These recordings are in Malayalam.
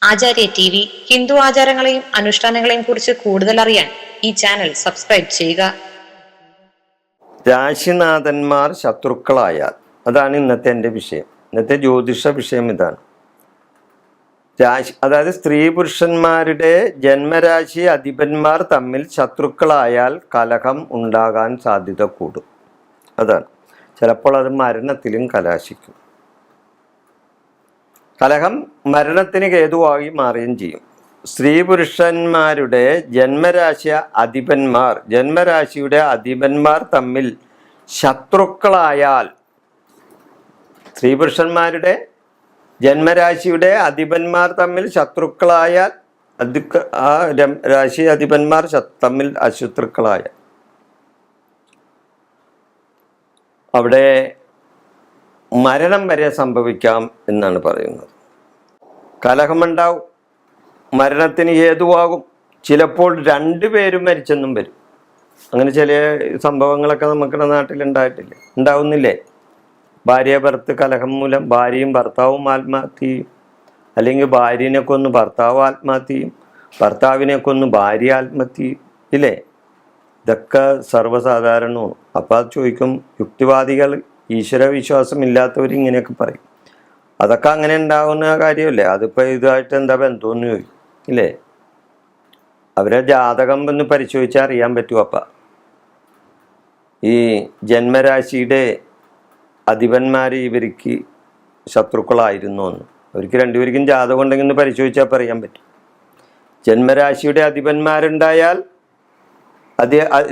ആചാര്യ TV ഹിന്ദു ആചാരങ്ങളെയും അനുഷ്ഠാനങ്ങളെയും കുറിച്ച് കൂടുതൽ അറിയാൻ ഈ ചാനൽ സബ്സ്ക്രൈബ് ചെയ്യുക. രാശിനാഥന്മാർ ശത്രുക്കളായാൽ, അതാണ് ഇന്നത്തെ എൻ്റെ വിഷയം. ഇന്നത്തെ ജ്യോതിഷ വിഷയം ഇതാണ്. അതായത് സ്ത്രീ പുരുഷന്മാരുടെ ജന്മരാശി അധിപന്മാർ തമ്മിൽ ശത്രുക്കളായാൽ കലഹം ഉണ്ടാകാൻ സാധ്യത കൂടും. അതാണ്. ചിലപ്പോൾ അത് മരണത്തിലും കലാശിക്കും. കലഹം മരണത്തിന് ഹേതുവായി മാറുകയും ചെയ്യും. സ്ത്രീ പുരുഷന്മാരുടെ ജന്മരാശിയുടെ അധിപന്മാർ തമ്മിൽ ശത്രുക്കളായാൽ, സ്ത്രീ പുരുഷന്മാരുടെ ജന്മരാശിയുടെ അധിപന്മാർ തമ്മിൽ ശത്രുക്കളായാൽ, ആ രാശി അധിപന്മാർ തമ്മിൽ അശത്രുക്കളായ അവിടെ മരണം വരെ സംഭവിക്കാം എന്നാണ് പറയുന്നത്. കലഹമുണ്ടാവും, മരണത്തിന് ഹേതുവാകും. ചിലപ്പോൾ രണ്ടുപേരും മരിച്ചെന്നും വരും. അങ്ങനെ ചില സംഭവങ്ങളൊക്കെ നമ്മുടെ നാട്ടിലുണ്ടായിട്ടില്ലേ, ഉണ്ടാവുന്നില്ലേ? ഭാര്യ ഭർത്ത് കലഹം മൂലം ഭാര്യയും ഭർത്താവും ആത്മഹത്യ ചെയ്യും, അല്ലെങ്കിൽ ഭാര്യനെ കൊന്ന് ഭർത്താവ് ആത്മഹത്യ ചെയ്യും, ഭർത്താവിനെ കൊന്ന് ഭാര്യ ആത്മഹത്യ ചെയ്യും, ഇല്ലേ? ഇതൊക്കെ സർവ്വസാധാരണമാണ്. അപ്പോൾ അത് ചോദിക്കും, യുക്തിവാദികൾ, ഈശ്വരവിശ്വാസം ഇല്ലാത്തവർ ഇങ്ങനെയൊക്കെ പറയും. അതൊക്കെ അങ്ങനെ ഉണ്ടാകുന്ന കാര്യമല്ലേ? അതിപ്പോൾ ഇതുമായിട്ട് എന്താ ബന്ധമെന്ന് ചോദിക്കും, ഇല്ലേ? അവരെ ജാതകം ഒന്ന് പരിശോധിച്ചാൽ അറിയാൻ പറ്റും. അപ്പം ഈ ജന്മരാശിയുടെ അധിപന്മാർ ഇവർക്ക് ശത്രുക്കളായിരുന്നു എന്ന് അവർക്ക് രണ്ടുപേർക്കും ജാതകം ഉണ്ടെങ്കിൽ ഒന്ന് പരിശോധിച്ചാൽ പറയാൻ പറ്റും. ജന്മരാശിയുടെ അധിപന്മാരുണ്ടായാൽ,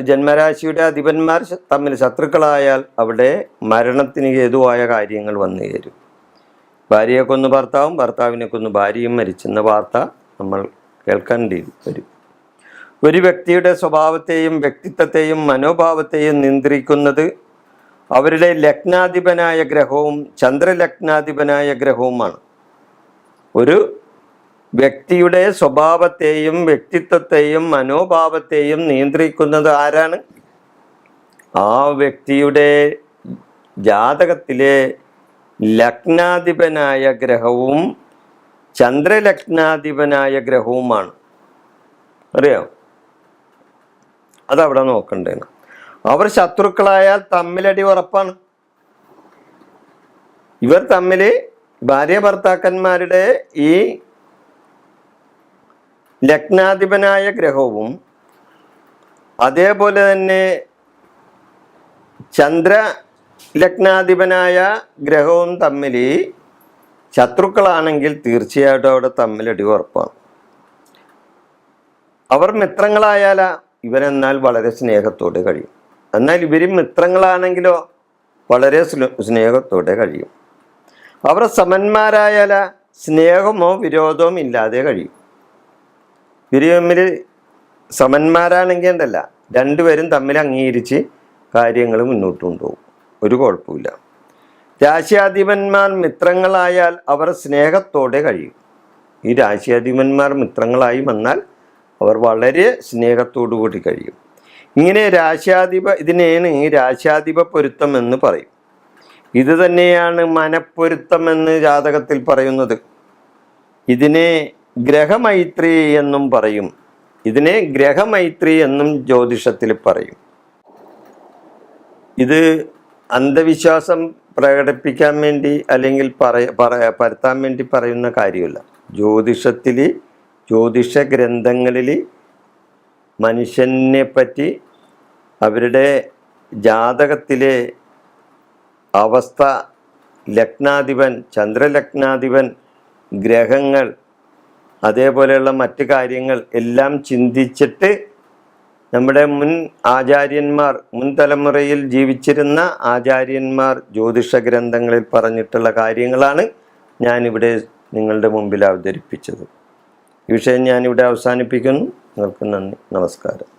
ജന്മരാശിയുടെ അധിപന്മാർ തമ്മിൽ ശത്രുക്കളായാൽ അവിടെ മരണത്തിന് ഹേതുവായ കാര്യങ്ങൾ വന്നു ചേരും. ഭാര്യയെ കൊന്ന് ഭർത്താവും ഭർത്താവിനെ കൊന്ന് ഭാര്യയും മരിച്ചെന്ന വാർത്ത നമ്മൾ കേൾക്കേണ്ടി വരും. ഒരു വ്യക്തിയുടെ സ്വഭാവത്തെയും വ്യക്തിത്വത്തെയും മനോഭാവത്തെയും നിയന്ത്രിക്കുന്നത് അവരുടെ ലഗ്നാധിപനായ ഗ്രഹവും ചന്ദ്രലഗ്നാധിപനായ ഗ്രഹവുമാണ്. ഒരു വ്യക്തിയുടെ സ്വഭാവത്തെയും വ്യക്തിത്വത്തെയും മനോഭാവത്തെയും നിയന്ത്രിക്കുന്നത് ആരാണ്? ആ വ്യക്തിയുടെ ജാതകത്തിലെ ലഗ്നാധിപനായ ഗ്രഹവും ചന്ദ്രലഗ്നാധിപനായ ഗ്രഹവുമാണ്. അറിയാം? അതവിടെ നോക്കണ്ടേന്ന്. അവർ ശത്രുക്കളായാൽ തമ്മിലടി ഉറപ്പാണ്. ഇവർ തമ്മിൽ, ഭാര്യ ഭർത്താക്കന്മാരുടെ ഈ ലഗ്നാധിപനായ ഗ്രഹവും അതേപോലെ തന്നെ ചന്ദ്ര ലഗ്നാധിപനായ ഗ്രഹവും തമ്മിൽ ശത്രുക്കളാണെങ്കിൽ തീർച്ചയായിട്ടും അവിടെ തമ്മിലടി ഉറപ്പാണ്. അവർ മിത്രങ്ങളായാലാ ഇവരെന്നാൽ വളരെ സ്നേഹത്തോടെ കഴിയും. എന്നാൽ ഇവരും മിത്രങ്ങളാണെങ്കിലോ വളരെ സ്നേഹത്തോടെ കഴിയും. അവർ സമന്മാരായാല സ്നേഹമോ വിരോധമോ ഇല്ലാതെ കഴിയും. ഇവർ തമ്മിൽ സമന്മാരാണെങ്കിൽ എന്തല്ല, രണ്ടുപേരും തമ്മിൽ അംഗീകരിച്ച് കാര്യങ്ങൾ മുന്നോട്ട് കൊണ്ടുപോകും, ഒരു കുഴപ്പമില്ല. രാശ്യാധിപന്മാർ മിത്രങ്ങളായാൽ അവർ സ്നേഹത്തോടെ കഴിയും. ഈ രാശ്യാധിപന്മാർ മിത്രങ്ങളായി വന്നാൽ അവർ വളരെ സ്നേഹത്തോടു കൂടി കഴിയും. ഇങ്ങനെ ഇതിനെയാണ് രാശ്യാധിപ പൊരുത്തം എന്ന് പറയും. ഇത് തന്നെയാണ് മനപ്പൊരുത്തം എന്ന് ജാതകത്തിൽ പറയുന്നത്. ഇതിനെ ഗ്രഹമൈത്രി എന്നും പറയും. ഇതിനെ ഗ്രഹമൈത്രി എന്നും ജ്യോതിഷത്തിൽ പറയും. ഇത് അന്ധവിശ്വാസം പ്രകടിപ്പിക്കാൻ വേണ്ടി അല്ലെങ്കിൽ പരത്താൻ വേണ്ടി പറയുന്ന കാര്യമല്ല. ജ്യോതിഷത്തിൽ, ജ്യോതിഷ ഗ്രന്ഥങ്ങളിൽ മനുഷ്യനെ പറ്റി അവരുടെ ജാതകത്തിലെ അവസ്ഥ, ലഗ്നാധിപൻ, ചന്ദ്രലഗ്നാധിപൻ, ഗ്രഹങ്ങൾ, അതേപോലെയുള്ള മറ്റു കാര്യങ്ങൾ എല്ലാം ചിന്തിച്ചിട്ട് നമ്മുടെ മുൻ തലമുറയിൽ ജീവിച്ചിരുന്ന ആചാര്യന്മാർ ജ്യോതിഷ ഗ്രന്ഥങ്ങളിൽ പറഞ്ഞിട്ടുള്ള കാര്യങ്ങളാണ് ഞാനിവിടെ നിങ്ങളുടെ മുമ്പിൽ അവതരിപ്പിച്ചത്. ഈ വിഷയം ഞാനിവിടെ അവസാനിപ്പിക്കുന്നു. നിങ്ങൾക്ക് നന്ദി, നമസ്കാരം.